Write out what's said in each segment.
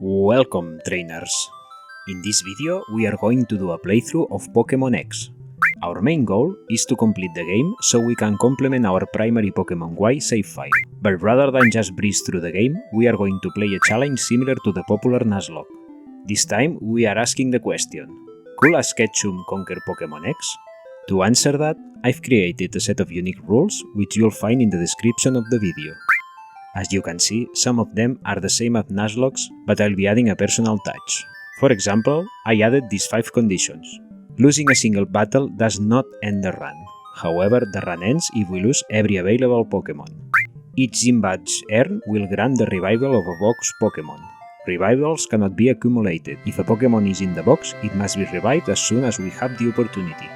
Welcome, trainers! In this video, we are going to do a playthrough of Pokémon X. Our main goal is to complete the game so we can complement our primary Pokémon Y save file. But rather than just breeze through the game, we are going to play a challenge similar to the popular Nuzlocke. This time, we are asking the question, could Ash Ketchum conquer Pokémon X? To answer that, I've created a set of unique rules which you'll find in the description of the video. As you can see, some of them are the same as Nuzlocke's, but I'll be adding a personal touch. For example, I added these 5 conditions. Losing a single battle does not end the run. However, the run ends if we lose every available Pokémon. Each gym badge earned will grant the revival of a box Pokémon. Revivals cannot be accumulated. If a Pokémon is in the box, it must be revived as soon as we have the opportunity.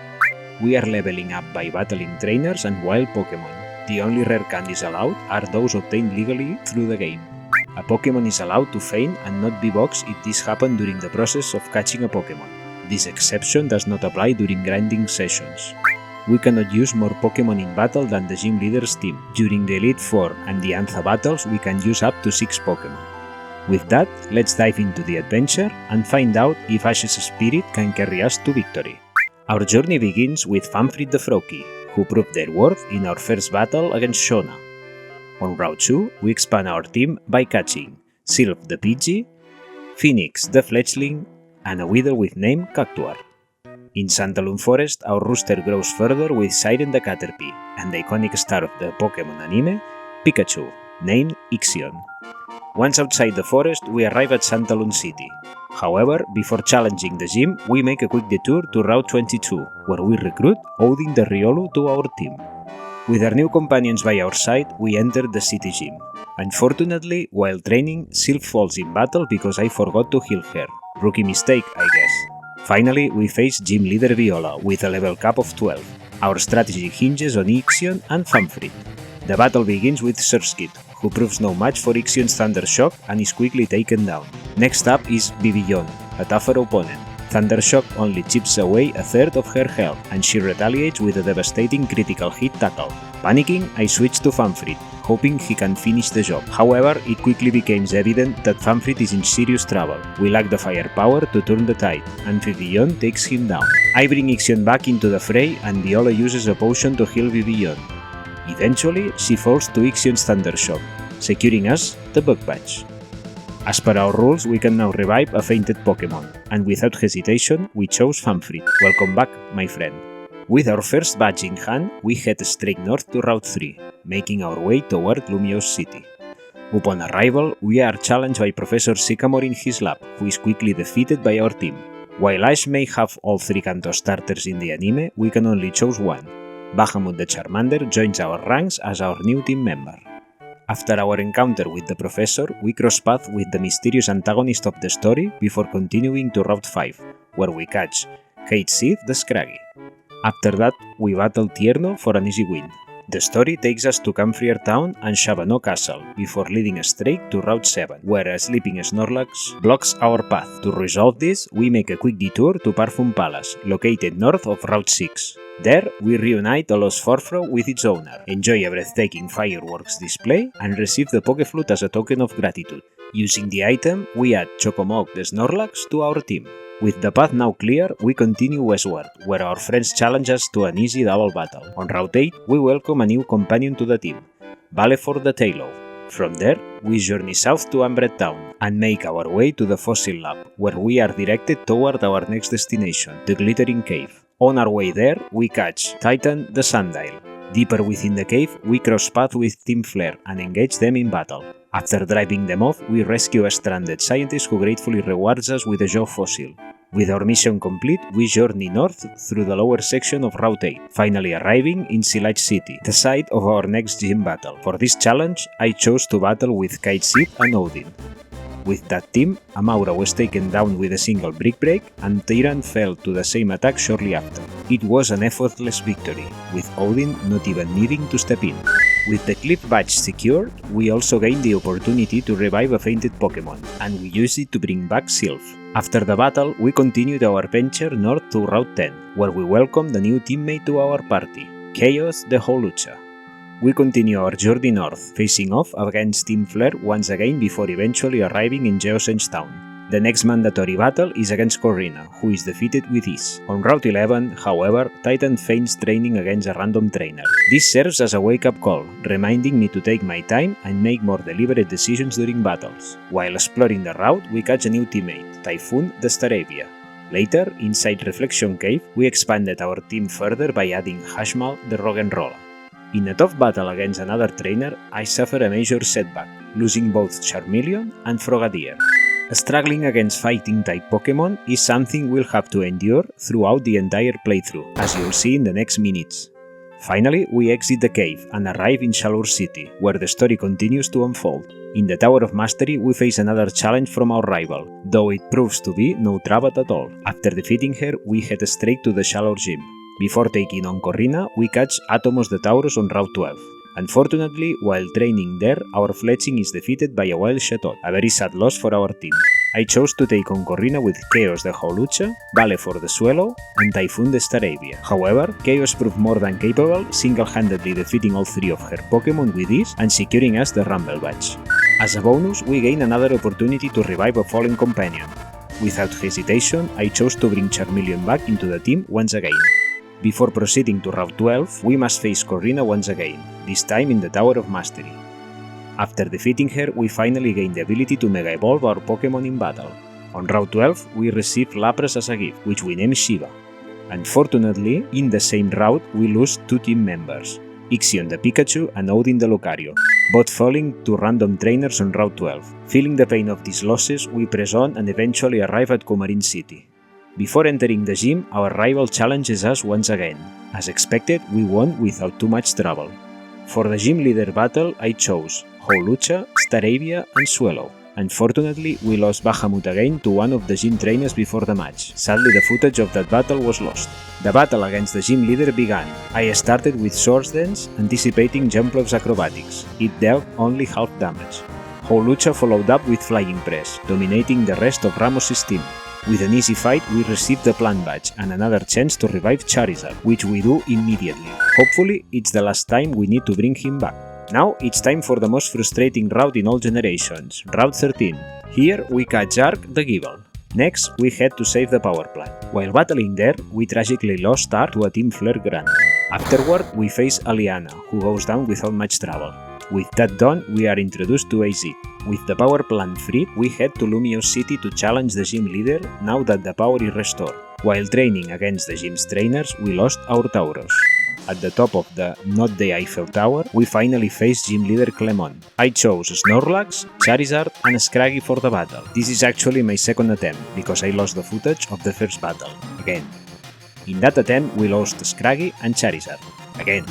We are leveling up by battling trainers and wild Pokémon. The only rare candies allowed are those obtained legally through the game. A Pokémon is allowed to faint and not be boxed if this happened during the process of catching a Pokémon. This exception does not apply during grinding sessions. We cannot use more Pokémon in battle than the gym leader's team. During the Elite Four and Diantha battles, we can use up to 6 Pokémon. With that, let's dive into the adventure and find out if Ash's spirit can carry us to victory. Our journey begins with Famfrit the Froakie, who proved their worth in our first battle against Shona. On Route 2, we expand our team by catching Sylph the Pidgey, Phoenix the Fletchling, and a Weedle with name Cactuar. In Santalun Forest, our rooster grows further with Siren the Caterpie, and the iconic star of the Pokémon anime, Pikachu, named Ixion. Once outside the forest, we arrive at Santalun City. However, before challenging the gym, we make a quick detour to Route 22, where we recruit Odin the Riolu to our team. With our new companions by our side, we enter the city gym. Unfortunately, while training, Sylph falls in battle because I forgot to heal her. Rookie mistake, I guess. Finally, we face gym leader Viola with a level cap of 12. Our strategy hinges on Ixion and Famfrit. The battle begins with Surskit, who proves no match for Ixion's Thunder Shock and is quickly taken down. Next up is Vivillon, a tougher opponent. Thunder Shock only chips away a third of her health, and she retaliates with a devastating critical hit tackle. Panicking, I switch to Famfrit, hoping he can finish the job. However, it quickly becomes evident that Famfrit is in serious trouble. We lack the firepower to turn the tide, and Vivillon takes him down. I bring Ixion back into the fray, and Viola uses a potion to heal Vivillon. Eventually, she falls to Ixion's Thunder Shock, securing us the Bug Badge. As per our rules, we can now revive a fainted Pokémon, and without hesitation, we chose Famfrit. Welcome back, my friend. With our first badge in hand, we head straight north to Route 3, making our way toward Lumiose City. Upon arrival, we are challenged by Professor Sycamore in his lab, who is quickly defeated by our team. While Ash may have all 3 Kanto starters in the anime, we can only choose one. Bahamut the Charmander joins our ranks as our new team member. After our encounter with the Professor, we cross paths with the mysterious antagonist of the story before continuing to Route 5, where we catch Kate Sith the Scraggy. After that, we battle Tierno for an easy win. The story takes us to Camphrier Town and Shavano Castle, before leading us straight to Route 7, where a sleeping Snorlax blocks our path. To resolve this, we make a quick detour to Parfum Palace, located north of Route 6. There, we reunite a lost Forfro with its owner, enjoy a breathtaking fireworks display, and receive the Pokéflute as a token of gratitude. Using the item, we add Chocomog the Snorlax to our team. With the path now clear, we continue westward, where our friends challenge us to an easy double battle. On Route 8, we welcome a new companion to the team, Valefort the Taillow. From there, we journey south to Ambred Town, and make our way to the Fossil Lab, where we are directed toward our next destination, the Glittering Cave. On our way there, we catch Titan the Sandile. Deeper within the cave, we cross paths with Team Flare and engage them in battle. After driving them off, we rescue a stranded scientist who gratefully rewards us with a Joe fossil. With our mission complete, we journey north through the lower section of Route 8, finally arriving in Silage City, the site of our next gym battle. For this challenge, I chose to battle with Kite Sith and Odin. With that team, Amaura was taken down with a single Brick Break, and Tyrant fell to the same attack shortly after. It was an effortless victory, with Odin not even needing to step in. With the Cliff Badge secured, we also gained the opportunity to revive a fainted Pokémon, and we used it to bring back Sylph. After the battle, we continued our venture north to Route 10, where we welcomed a new teammate to our party, Chaos the Holucha. we continue our journey north, facing off against Team Flare once again before eventually arriving in Geosenge Town. The next mandatory battle is against Corrina, who is defeated with ease. On Route 11, however, Titan feigns training against a random trainer. This serves as a wake-up call, reminding me to take my time and make more deliberate decisions during battles. While exploring the route, we catch a new teammate, Typhoon the Staravia. Later, inside Reflection Cave, we expanded our team further by adding Hashmal the Roggenrola. In a tough battle against another trainer, I suffer a major setback, losing both Charmeleon and Frogadier. Struggling against fighting-type Pokémon is something we'll have to endure throughout the entire playthrough, as you'll see in the next minutes. Finally, we exit the cave and arrive in Shalour City, where the story continues to unfold. In the Tower of Mastery, we face another challenge from our rival, though it proves to be no trouble at all. After defeating her, we head straight to the Shalour Gym. Before taking on Corrina, we catch Atomos the Taurus on Route 12. Unfortunately, while training there, our Fletching is defeated by a wild Chatot, a very sad loss for our team. I chose to take on Corrina with Chaos the Howlucha, Vale for the Swallow, and Typhoon the Staravia. However, Chaos proved more than capable, single-handedly defeating all three of her Pokémon with ease and securing us the Rumble Badge. As a bonus, we gain another opportunity to revive a fallen companion. Without hesitation, I chose to bring Charmeleon back into the team once again. Before proceeding to Route 12, we must face Corrina once again, this time in the Tower of Mastery. After defeating her, we finally gain the ability to Mega Evolve our Pokémon in battle. On Route 12, we receive Lapras as a gift, which we name Shiva. Unfortunately, in the same route, we lose two team members, Ixion the Pikachu and Odin the Lucario, both falling to random trainers on Route 12. Feeling the pain of these losses, we press on and eventually arrive at Coumarin City. Before entering the gym, our rival challenges us once again. As expected, we won without too much trouble. For the gym leader battle, I chose Howlucha, Staravia, and Swallow. Unfortunately, we lost Bahamut again to one of the gym trainers before the match. Sadly, the footage of that battle was lost. The battle against the gym leader began. I started with Swords Dance, anticipating Jumpluff's acrobatics. It dealt only half damage. Howlucha followed up with Flying Press, dominating the rest of Ramos' team. With an easy fight, we received the Plant Badge and another chance to revive Charizard, which we do immediately. Hopefully, it's the last time we need to bring him back. Now, it's time for the most frustrating route in all generations, Route 13. Here, we catch Ark the Gible. Next, we head to save the power plant. While battling there, we tragically lost Ark to a Team Flare Grand. Afterward, we face Aliana, who goes down without much trouble. With that done, we are introduced to AZ. With the power plant freed, we head to Lumiose City to challenge the gym leader now that the power is restored. While training against the gym's trainers, we lost our Tauros. At the top of the Not the Eiffel Tower, we finally face gym leader Clemon. I chose Snorlax, Charizard, and Scraggy for the battle. This is actually my second attempt, because I lost the footage of the first battle, again. In that attempt, we lost Scraggy and Charizard, again.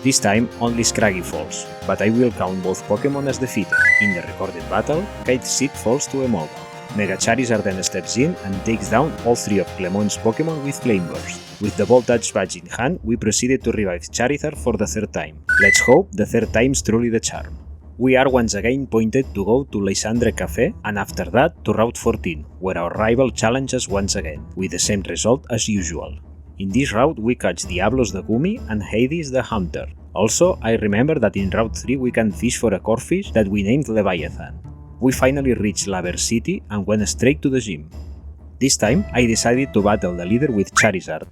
This time, only Scraggy falls, but I will count both Pokémon as defeated. In the recorded battle, Kite Seed falls to Emolga. Mega Charizard then steps in and takes down all three of Clemon's Pokémon with Flame Burst. With the Voltage Badge in hand, we proceeded to revive Charizard for the third time. Let's hope the third time's truly the charm. We are once again pointed to go to Lysandre Café and after that to Route 14, where our rival challenges once again, with the same result as usual. In this route, we catch Diablos the Gumi and Hades the Hunter. Also, I remember that in Route 3 we can fish for a corphish that we named Leviathan. We finally reached Laver City and went straight to the gym. This time, I decided to battle the leader with Charizard,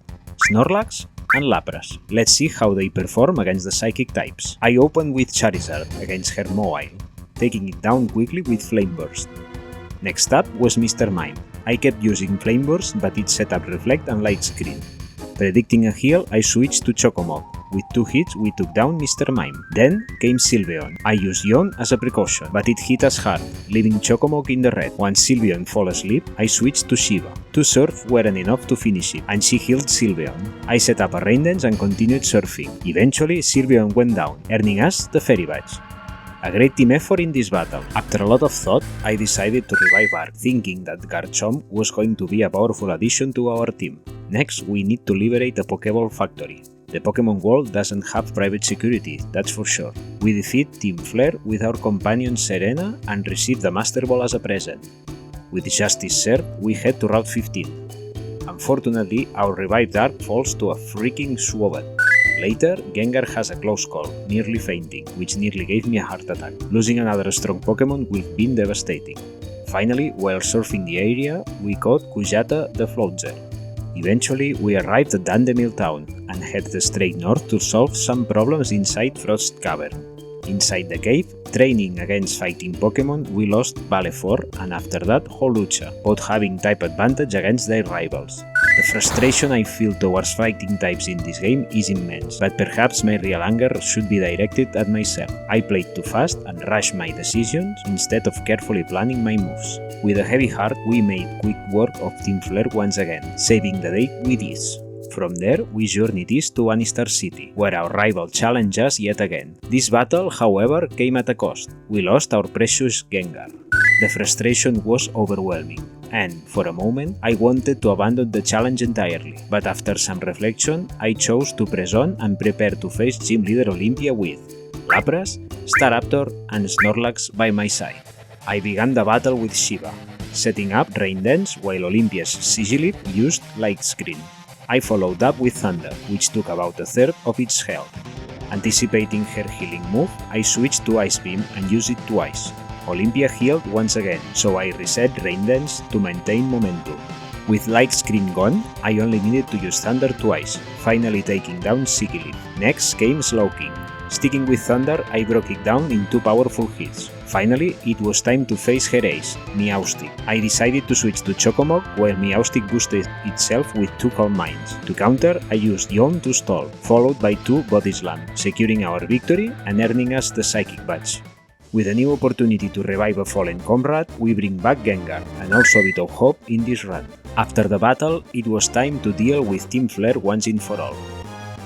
Snorlax, and Lapras. Let's see how they perform against the psychic types. I opened with Charizard against her Mobile, taking it down quickly with Flame Burst. Next up was Mr. Mime. I kept using Flame Burst, but it set up Reflect and Light Screen. Predicting a heal, I switched to Chocomog. With 2 hits, we took down Mr. Mime. Then came Sylveon. I used Yawn as a precaution, but it hit us hard, leaving Chocomog in the red. Once Sylveon fell asleep, I switched to Shiva. 2 Surf weren't enough to finish it, and she healed Sylveon. I set up a Rain Dance and continued surfing. Eventually, Sylveon went down, earning us the Fairy Badge. A great team effort in this battle. After a lot of thought, I decided to revive Ark, thinking that Garchomp was going to be a powerful addition to our team. Next, we need to liberate a Pokéball factory. The Pokémon world doesn't have private security, that's for sure. We defeat Team Flare with our companion Serena and receive the Master Ball as a present. With justice served, we head to Route 15. Unfortunately, our revived Ark falls to a freaking Swabot. Later, Gengar has a close call, nearly fainting, which nearly gave me a heart attack. Losing another strong Pokémon would have been devastating. Finally, while surfing the area, we caught Kujata the Floatzer. Eventually, we arrived at Dandemil town and headed straight north to solve some problems inside Frost Cavern. Inside the cave, training against fighting Pokémon, we lost Valefor and after that Holucha, both having type advantage against their rivals. The frustration I feel towards fighting types in this game is immense, but perhaps my real anger should be directed at myself. I played too fast and rushed my decisions instead of carefully planning my moves. With a heavy heart, we made quick work of Team Flare once again, saving the day with ease. From there, we journeyed east to Anistar City, where our rival challenged us yet again. This battle, however, came at a cost. We lost our precious Gengar. The frustration was overwhelming, and for a moment, I wanted to abandon the challenge entirely. But after some reflection, I chose to press on and prepare to face Gym Leader Olympia with Lapras, Staraptor, and Snorlax by my side. I began the battle with Shiva, setting up Rain Dance while Olympia's Sigilyph used Light Screen. I followed up with Thunder, which took about a third of its health. Anticipating her healing move, I switched to Ice Beam and used it twice. Olympia healed once again, so I reset Rain Dance to maintain momentum. With Light Screen gone, I only needed to use Thunder twice, finally taking down Sigilyph. Next came Slowking. Sticking with Thunder, I broke it down in 2 powerful hits. Finally, it was time to face her ace, Meowstic. I decided to switch to Chocomog while Meowstic boosted itself with 2 Calm Minds. To counter, I used Yawn to stall, followed by 2 Body Slam, securing our victory and earning us the Psychic Badge. With a new opportunity to revive a fallen comrade, we bring back Gengar, and also a bit of hope in this run. After the battle, it was time to deal with Team Flare once and for all.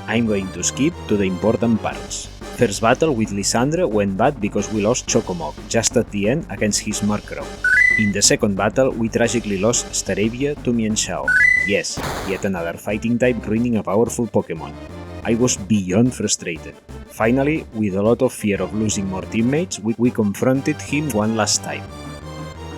I'm going to skip to the important parts. First battle with Lysandre went bad because we lost Chocomog just at the end against his Murkrow. In the second battle, we tragically lost Staravia to Mienshao. Yes, yet another fighting type ruining a powerful Pokémon. I was beyond frustrated. Finally, with a lot of fear of losing more teammates, we confronted him one last time.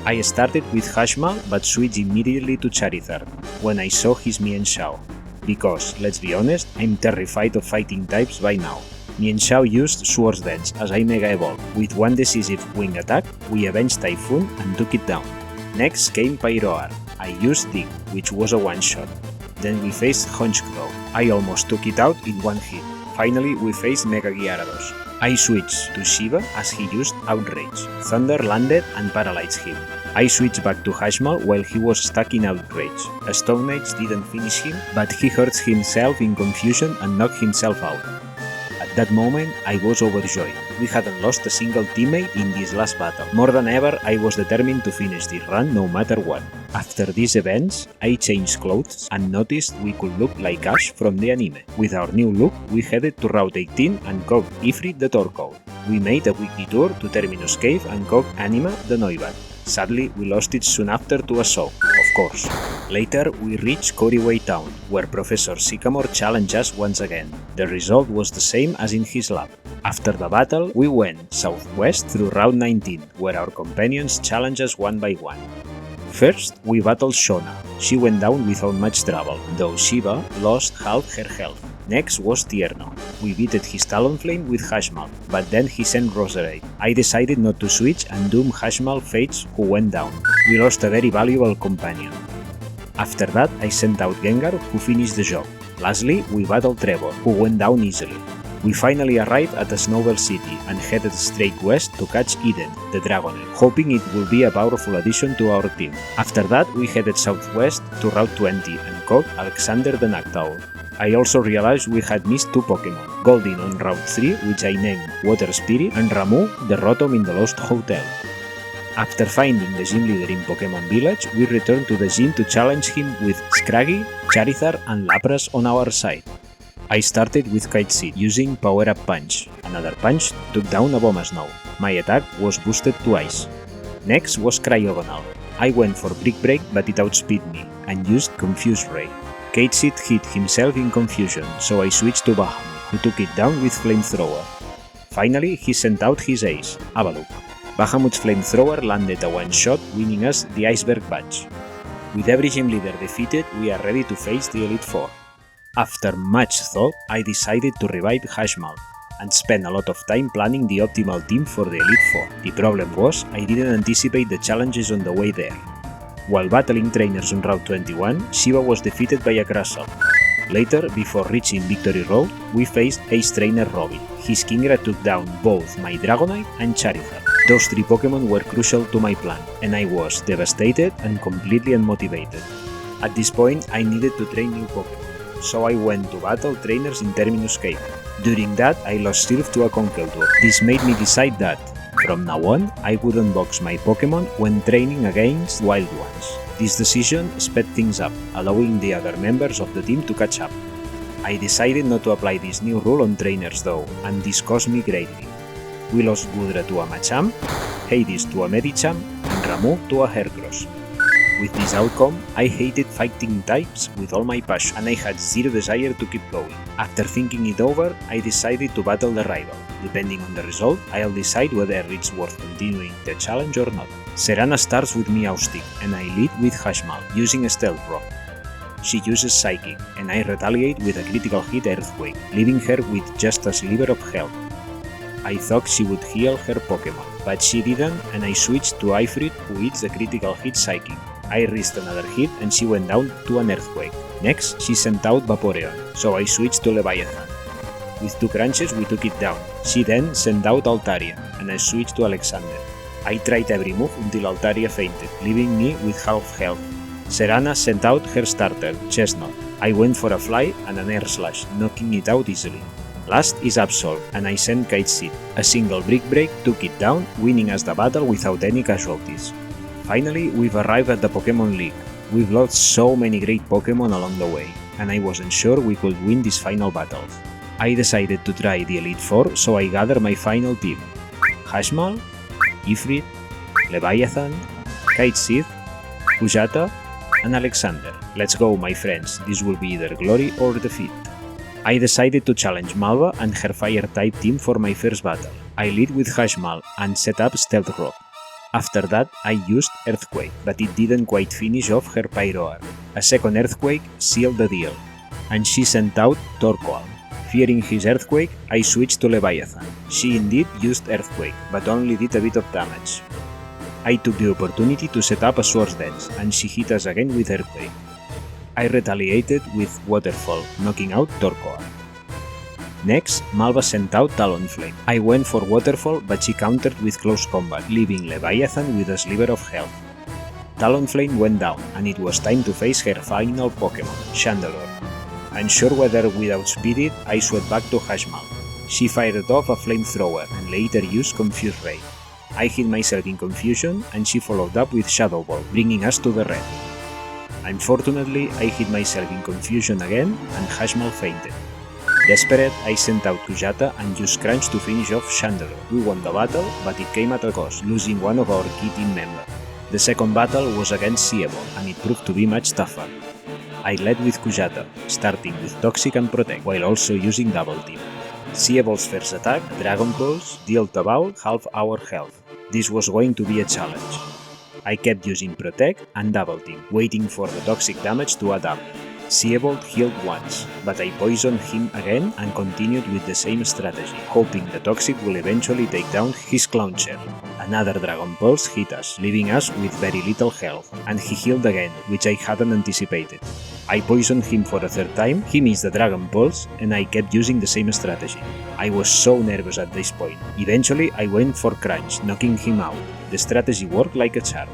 I started with Hashmal but switched immediately to Charizard when I saw his Mienshao. Because, let's be honest, I'm terrified of fighting types by now. Mienshao used Swords Dance as I Mega Evolved. With one decisive wing attack, we avenged Typhoon and took it down. Next came Pyroar. I used Dig, which was a one-shot. Then we faced Honchkrow. I almost took it out in one hit. Finally, we faced Mega Gyarados. I switched to Shiva as he used Outrage. Thunder landed and paralyzed him. I switched back to Hashmal while he was stuck in Outrage. A Stone Age didn't finish him, but he hurt himself in confusion and knocked himself out. At that moment, I was overjoyed. We hadn't lost a single teammate in this last battle. More than ever, I was determined to finish this run no matter what. After these events, I changed clothes and noticed we could look like Ash from the anime. With our new look, we headed to Route 18 and caught Ifrit the Torkoal. We made a weekly tour to Terminus Cave and caught Anima the Noibat. Sadly, we lost it soon after to a Soap, of course. Later, we reached Koriway Town, where Professor Sycamore challenged us once again. The result was the same as in his lab. After the battle, we went southwest through Route 19, where our companions challenged us one by one. First, we battled Shona. She went down without much trouble, though Shiva lost half her health. Next was Tierno. We beated his Talonflame with Hashmal, but then he sent Roserade. I decided not to switch and doom Hashmal Fates, who went down. We lost a very valuable companion. After that, I sent out Gengar, who finished the job. Lastly, we battled Trevor, who went down easily. We finally arrived at the Snowbell City and headed straight west to catch Eden, the Dragonite, hoping it will be a powerful addition to our team. After that, we headed southwest to Route 20 and caught Alexander the Noctowl. I also realized we had missed 2 Pokémon, Goldeen on Route 3, which I named Water Spirit, and Ramu, the Rotom in the Lost Hotel. After finding the gym leader in Pokémon Village, we returned to the gym to challenge him with Scraggy, Charizard and Lapras on our side. I started with Kite Seed using Power Up Punch. Another punch took down a Abomasnow. My attack was boosted twice. Next was Cryogonal. I went for Brick Break but it outspeed me and used Confuse Ray. Kite Seed hit himself in confusion, so I switched to Bahamut, who took it down with Flamethrower. Finally, he sent out his ace, Avalok. Bahamut's Flamethrower landed a one-shot, winning us the Iceberg Badge. With every gym leader defeated, we are ready to face the Elite Four. After much thought, I decided to revive Hashmal and spent a lot of time planning the optimal team for the Elite Four. The problem was, I didn't anticipate the challenges on the way there. While battling trainers on Route 21, Shiva was defeated by a Crustle. Later, before reaching Victory Road, we faced Ace Trainer Robbie. His Kingra took down both my Dragonite and Charizard. Those three Pokémon were crucial to my plan, and I was devastated and completely unmotivated. At this point, I needed to train new Pokémon, so I went to battle trainers in Terminus Cave. During that, I lost Surf to a Conkeldurr. This made me decide that, from now on, I would unbox my Pokémon when training against wild ones. This decision sped things up, allowing the other members of the team to catch up. I decided not to apply this new rule on trainers though, and this cost me greatly. We lost Gudra to a Machamp, Hades to a Medicham, and Ramu to a Heracross. With this outcome, I hated fighting types with all my passion, and I had zero desire to keep going. After thinking it over, I decided to battle the rival. Depending on the result, I'll decide whether it's worth continuing the challenge or not. Serana starts with Meowstic, and I lead with Hashmal, using a Stealth Rock. She uses Psychic, and I retaliate with a critical hit Earthquake, leaving her with just a sliver of health. I thought she would heal her Pokémon, but she didn't, and I switched to Ifrit, who hits a critical hit Psychic. I risked another hit and she went down to an Earthquake. Next, she sent out Vaporeon, so I switched to Leviathan. With 2 crunches we took it down. She then sent out Altaria, and I switched to Alexander. I tried every move until Altaria fainted, leaving me with half health. Serana sent out her starter, Chestnut. I went for a Fly and an Air Slash, knocking it out easily. Last is Absol, and I sent Kite Seed. A single Brick Break took it down, winning us the battle without any casualties. Finally, we've arrived at the Pokémon League. We've lost so many great Pokémon along the way, and I wasn't sure we could win this final battle. I decided to try the Elite Four, so I gathered my final team. Hashmal, Ifrit, Leviathan, Kite Seed, Pujata, and Alexander. Let's go, my friends, this will be either glory or defeat. I decided to challenge Malva and her Fire-type team for my first battle. I lead with Hashmal and set up Stealth Rock. After that, I used Earthquake, but it didn't quite finish off her Pyroar. A second Earthquake sealed the deal, and she sent out Torkoal. Fearing his Earthquake, I switched to Leviathan. She indeed used Earthquake, but only did a bit of damage. I took the opportunity to set up a Swords Dance, and she hit us again with Earthquake. I retaliated with Waterfall, knocking out Torkoal. Next, Malva sent out Talonflame. I went for Waterfall, but she countered with Close Combat, leaving Leviathan with a sliver of health. Talonflame went down, and it was time to face her final Pokémon, Chandelure. Unsure whether without Speed It, I swept back to Hashmal. She fired off a Flamethrower, and later used Confuse Ray. I hit myself in confusion, and she followed up with Shadow Ball, bringing us to the red. Unfortunately, I hit myself in confusion again, and Hashmal fainted. Desperate, I sent out Pujata and used Crunch to finish off Chandelure. We won the battle, but it came at a cost, losing one of our key team members. The second battle was against Seaball, and it proved to be much tougher. I led with Pujata, starting with Toxic and Protect, while also using Double Team. Seaball's first attack, Dragon Pulse, dealt about half our health. This was going to be a challenge. I kept using Protect and Double Team, waiting for the toxic damage to add up. Seabolt healed once, but I poisoned him again and continued with the same strategy, hoping the Toxic will eventually take down his Clowncher. Another Dragon Pulse hit us, leaving us with very little health, and he healed again, which I hadn't anticipated. I poisoned him for a third time, he missed the Dragon Pulse, and I kept using the same strategy. I was so nervous at this point. Eventually, I went for Crunch, knocking him out. The strategy worked like a charm.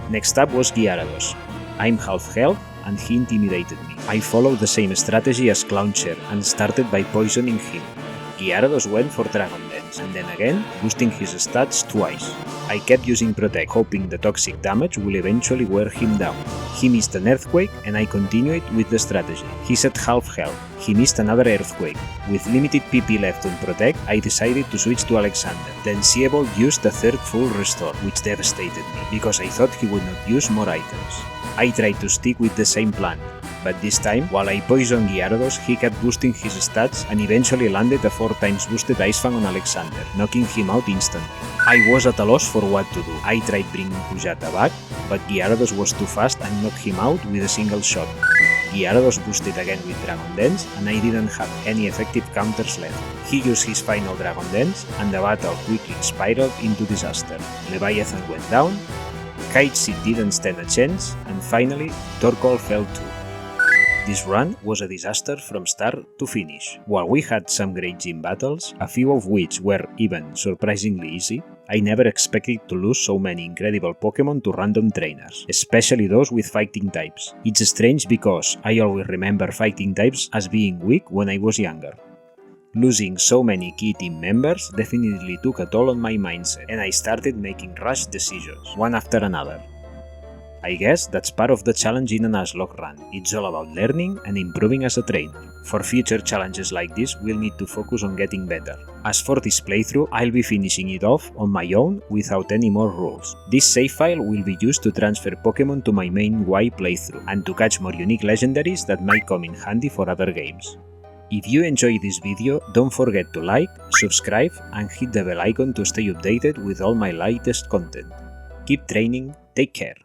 Next up was Gyarados. I'm half health, and he intimidated me. I followed the same strategy as Clowncher and started by poisoning him. Gyarados went for Dragon Dance, and then again, boosting his stats twice. I kept using Protect, hoping the toxic damage will eventually wear him down. He missed an Earthquake, and I continued with the strategy. He set half health. He missed another Earthquake. With limited PP left on Protect, I decided to switch to Alexander. Then Seabolt used the third full restore, which devastated me, because I thought he would not use more items. I tried to stick with the same plan, but this time, while I poisoned Gyarados, he kept boosting his stats and eventually landed a 4 times boosted Ice Fang on Alexander, knocking him out instantly. I was at a loss for what to do. I tried bringing Pujata back, but Gyarados was too fast and knocked him out with a single shot. Gyarados boosted again with Dragon Dance, and I didn't have any effective counters left. He used his final Dragon Dance, and the battle quickly spiraled into disaster. Leviathan went down, Kite Seed didn't stand a chance, and finally, Torkoal fell too. This run was a disaster from start to finish. While we had some great gym battles, a few of which were even surprisingly easy, I never expected to lose so many incredible Pokémon to random trainers, especially those with fighting types. It's strange because I always remember fighting types as being weak when I was younger. Losing so many key team members definitely took a toll on my mindset, and I started making rash decisions, one after another. I guess that's part of the challenge in a Nuzlocke run. It's all about learning and improving as a trainer. For future challenges like this, we'll need to focus on getting better. As for this playthrough, I'll be finishing it off on my own without any more rules. This save file will be used to transfer Pokémon to my main Y playthrough, and to catch more unique legendaries that might come in handy for other games. If you enjoyed this video, don't forget to like, subscribe, and hit the bell icon to stay updated with all my latest content. Keep training, take care.